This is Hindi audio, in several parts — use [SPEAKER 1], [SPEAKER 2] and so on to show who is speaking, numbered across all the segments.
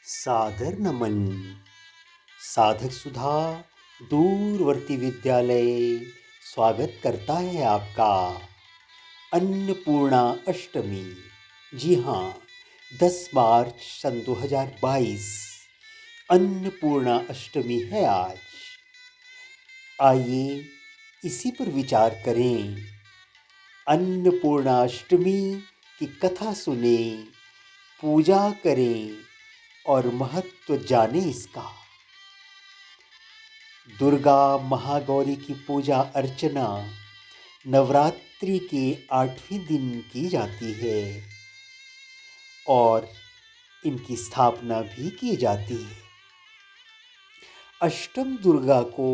[SPEAKER 1] सादर नमन। साधक सुधा दूरवर्ती विद्यालय स्वागत करता है आपका। अन्नपूर्णा अष्टमी, जी हाँ, 10 मार्च सन 2022 अन्नपूर्णा अष्टमी है आज। आइए इसी पर विचार करें। अन्नपूर्णा अष्टमी की कथा सुने, पूजा करें और महत्व जाने इसका। दुर्गा महागौरी की पूजा अर्चना नवरात्रि के 8वें दिन की जाती है और इनकी स्थापना भी की जाती है। अष्टम दुर्गा को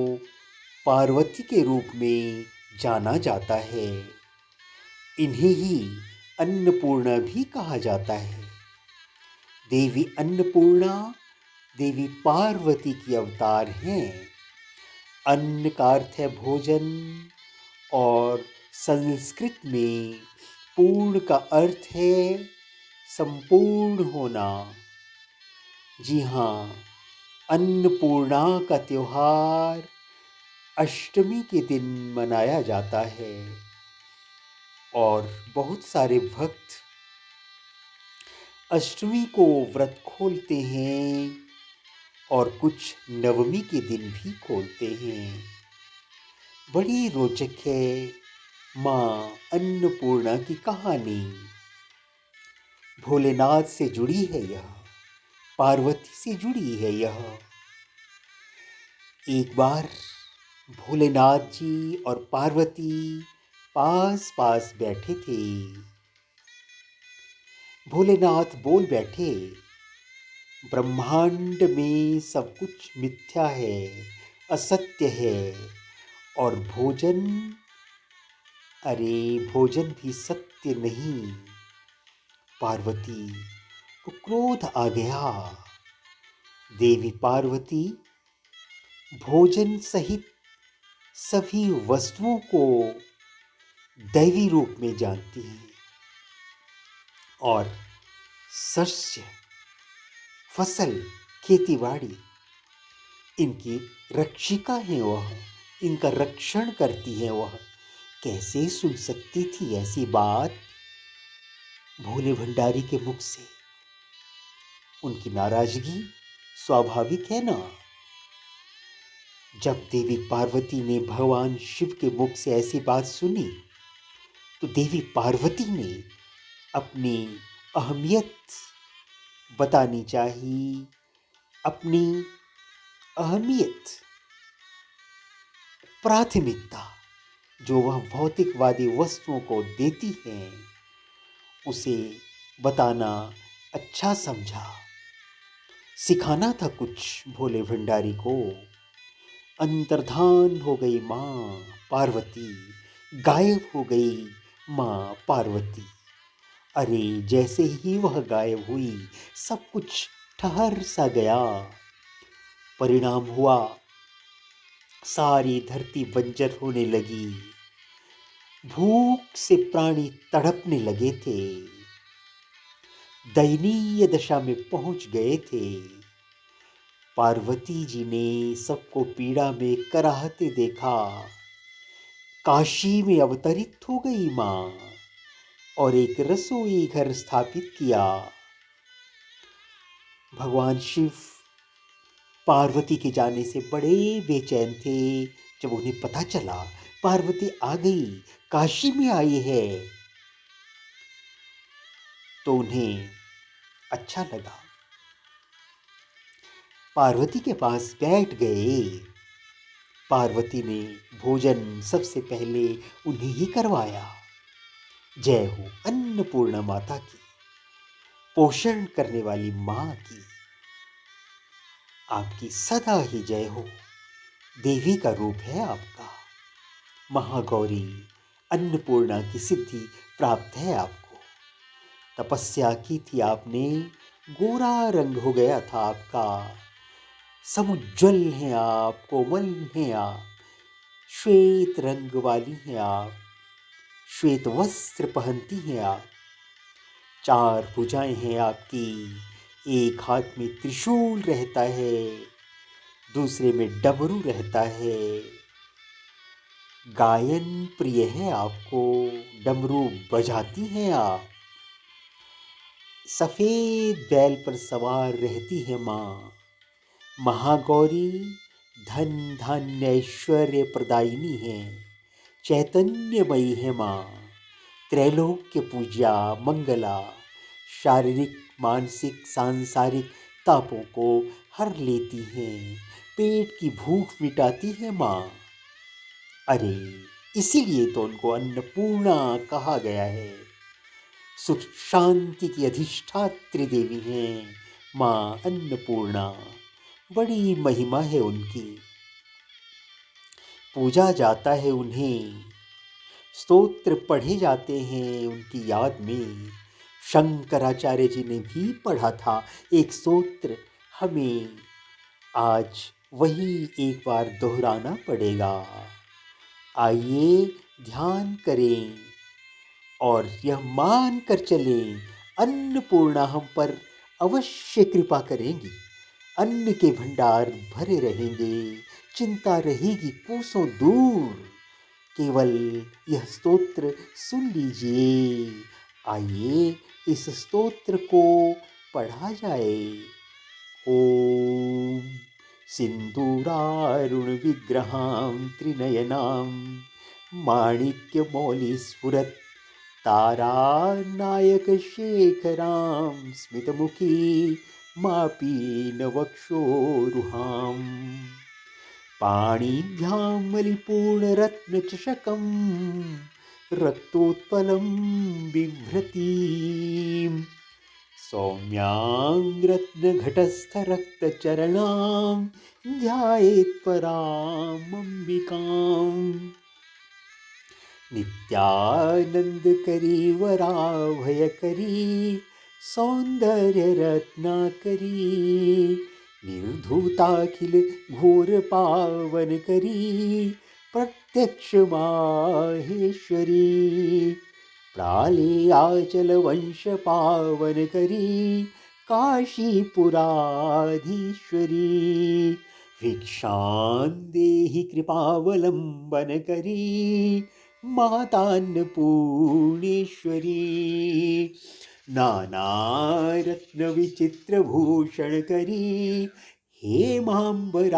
[SPEAKER 1] पार्वती के रूप में जाना जाता है। इन्हें ही अन्नपूर्णा भी कहा जाता है। देवी अन्नपूर्णा देवी पार्वती की अवतार हैं। अन्न का अर्थ है भोजन और संस्कृत में पूर्ण का अर्थ है संपूर्ण होना। जी हाँ, अन्नपूर्णा का त्योहार अष्टमी के दिन मनाया जाता है और बहुत सारे भक्त अष्टमी को व्रत खोलते हैं और कुछ नवमी के दिन भी खोलते हैं। बड़ी रोचक है माँ अन्नपूर्णा की कहानी। भोलेनाथ से जुड़ी है यह, पार्वती से जुड़ी है यह। एक बार भोलेनाथ जी और पार्वती पास पास बैठे थे। भोलेनाथ बोल बैठे, ब्रह्मांड में सब कुछ मिथ्या है, असत्य है और भोजन भी सत्य नहीं। पार्वती को क्रोध आ गया। देवी पार्वती भोजन सहित सभी वस्तुओं को दैवी रूप में जानती है और शस्य, फसल, खेतीबाड़ी इनकी रक्षिका है वह, इनका रक्षण करती है वह। कैसे सुन सकती थी ऐसी बात भोले भंडारी के मुख से? उनकी नाराजगी स्वाभाविक है ना। जब देवी पार्वती ने भगवान शिव के मुख से ऐसी बात सुनी तो देवी पार्वती ने अपनी अहमियत बतानी चाहिए, अपनी अहमियत, प्राथमिकता जो वह भौतिकवादी वस्तुओं को देती हैं उसे बताना अच्छा समझा। सिखाना था कुछ भोले भंडारी को। अंतर्धान हो गई माँ पार्वती, गायब हो गई माँ पार्वती। अरे जैसे ही वह गायब हुई सब कुछ ठहर सा गया। परिणाम हुआ सारी धरती बंजर होने लगी। भूख से प्राणी तड़पने लगे थे, दयनीय दशा में पहुंच गए थे। पार्वती जी ने सबको पीड़ा में कराहते देखा। काशी में अवतरित हो गई माँ और एक रसोई घर स्थापित किया। भगवान शिव पार्वती के जाने से बड़े बेचैन थे। जब उन्हें पता चला पार्वती आ गई, काशी में आई है, तो उन्हें अच्छा लगा। पार्वती के पास बैठ गए। पार्वती ने भोजन सबसे पहले उन्हें ही करवाया। जय हो अन्नपूर्णा माता की, पोषण करने वाली माँ की। आपकी सदा ही जय हो। देवी का रूप है आपका। महागौरी अन्नपूर्णा की सिद्धि प्राप्त है आपको। तपस्या की थी आपने, गोरा रंग हो गया था आपका। समुज्ज्वल हैं आप, कोमल हैं आप, श्वेत रंग वाली हैं आप, श्वेत वस्त्र पहनती हैं आप। 4 भुजाएं हैं आपकी, एक हाथ में त्रिशूल रहता है, दूसरे में डमरू रहता है। गायन प्रिय है आपको, डमरू बजाती हैं आप। सफेद बैल पर सवार रहती है माँ महागौरी, धन धान्य ऐश्वर्य प्रदायिनी है, चैतन्यमयी है माँ। त्रैलोक्य पूज्या मंगला, शारीरिक मानसिक सांसारिक तापों को हर लेती हैं, पेट की भूख मिटाती है माँ। अरे इसीलिए तो उनको अन्नपूर्णा कहा गया है। सुख शांति की अधिष्ठात्री देवी हैं माँ अन्नपूर्णा। बड़ी महिमा है उनकी, पूजा जाता है उन्हें, स्तोत्र पढ़े जाते हैं उनकी याद में। शंकराचार्य जी ने भी पढ़ा था एक स्तोत्र, हमें आज वही एक बार दोहराना पड़ेगा। आइए ध्यान करें और यह मान कर चलें, अन्नपूर्णा हम पर अवश्य कृपा करेंगी। अन्न के भंडार भरे रहेंगे, चिंता रहेगी कोसों दूर। केवल यह स्तोत्र सुन लीजिए। आइए इस स्तोत्र को पढ़ा जाए। ओम सिंदूरारुण विग्रहां त्रिनयनां माणिक्यमौलिस्फुरत् तारानायक शेखरां स्मितमुखी मापीनवक्षोरुहाम् पाणिभ्यां मलिपूर्णरत्नचषकं रक्तोत्पलं बिभ्रतीं सौम्यां रत्नघटस्थरक्तचरणां ध्यायेत्परामम्बिकाम् नित्यानन्दकरी वराभयकरी सौन्दर्यरत्नाकरी निर्धूताखिल घोर पावन करी प्रत्यक्ष माहेश्वरी प्रालेयाचल वंश पावन करी काशीपुराधीश्वरी भिक्षां देहि कृपावलंबन करी मातान्नपूर्णेश्वरी नानारत्नविचित्रभूषण करी हेमाम्बराडम्बरी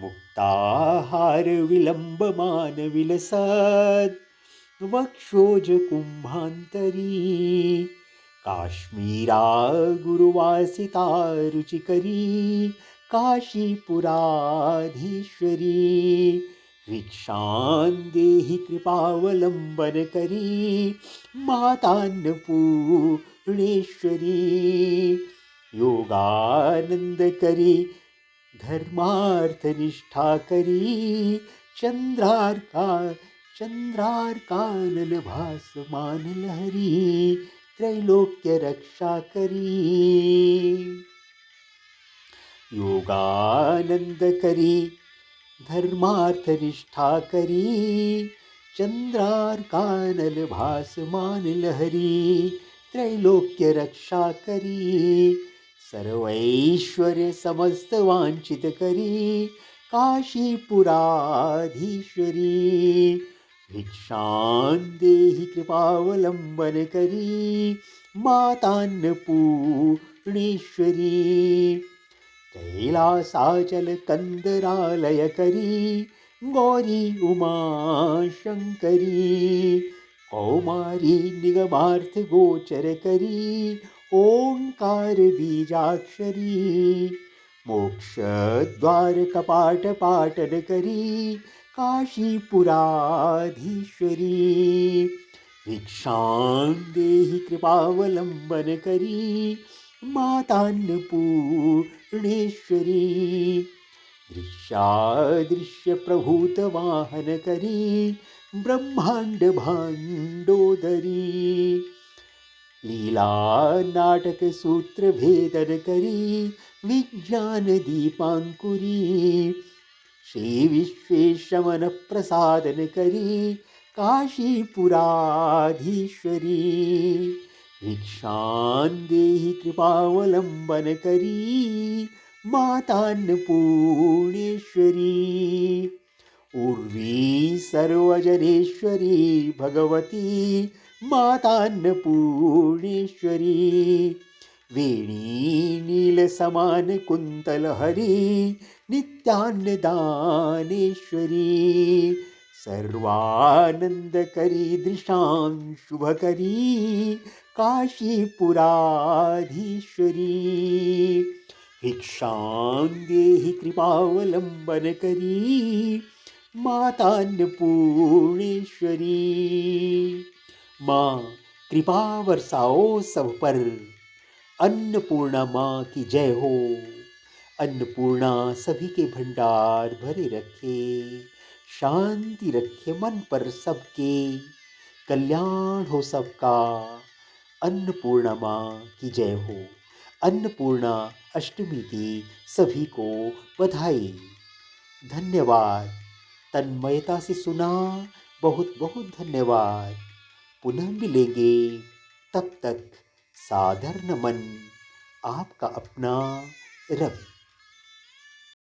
[SPEAKER 1] मुक्ताहार विलम्बमान विलसत् वक्षोजकुम्भान्तरी काश्मीरा गुरुवासिता रुचिकरी काशीपुराधीश्वरी भिक्षां देहि कृपावलंबन करी मातान्नपूर्णेश्वरी योगानंद करी धर्मार्थनिष्ठा करी चंद्रार्कानल भासमान लहरी त्रैलोक्य रक्षा करी योगानंद करी धर्मार्थनिष्ठा करी चंद्रार्कानल भासमान लहरी त्रैलोक्य रक्षा करी सर्वैश्वर्य समस्त वांछित करी काशीपुराधीश्वरी भिक्षां देहि कृपावलंबन करी मातान्नपूर्णेश्वरी कैलासाचल कंदरालय करी गौरी उमा शंकरी कौमारी निगमार्थ गोचर करी ओंकार बीजाक्षरी मोक्ष द्वार कपाट पाटन करी काशीपुराधीश्वरी भिक्षां देहि कृपावलंबन करी मातान्नपूर्णेश्वरी दृश्यादृश्य प्रभूत वाहन करी ब्रह्मांड भांडोदरी लीला नाटक सूत्र भेदन करी विज्ञान दीपांकुरी श्री विश्वेशमन प्रसादन करी काशीपुराधीश्वरी भिक्षां देहि कृपावलंबन करी, मातान्नपूर्णेश्वरी। उर्वी सर्वजनेश्वरी भगवती, मातान्नपूर्णेश्वरी। वेणी नीलसमान कुन्तलहरी, नित्यान्नदानेश्वरी। सर्वानन्दकरी दृशां शुभकरी, काशीपुराधीश्वरी। भिक्षां देहि कृपावलंबन करी, मातान्नपूर्णेश्वरी। माँ कृपा बरसाओ सब पर, अन्नपूर्णा माँ की जय हो। अन्नपूर्णा सभी के भंडार भरे रखे, शांति रखे मन पर सबके, कल्याण हो सबका। अन्नपूर्णा माँ की जय हो। अन्नपूर्णा अष्टमी की सभी को बधाई। धन्यवाद। तन्मयता से सुना, बहुत बहुत धन्यवाद। पुनः मिलेंगे, तब तक सादर नमन। आपका अपना रवि।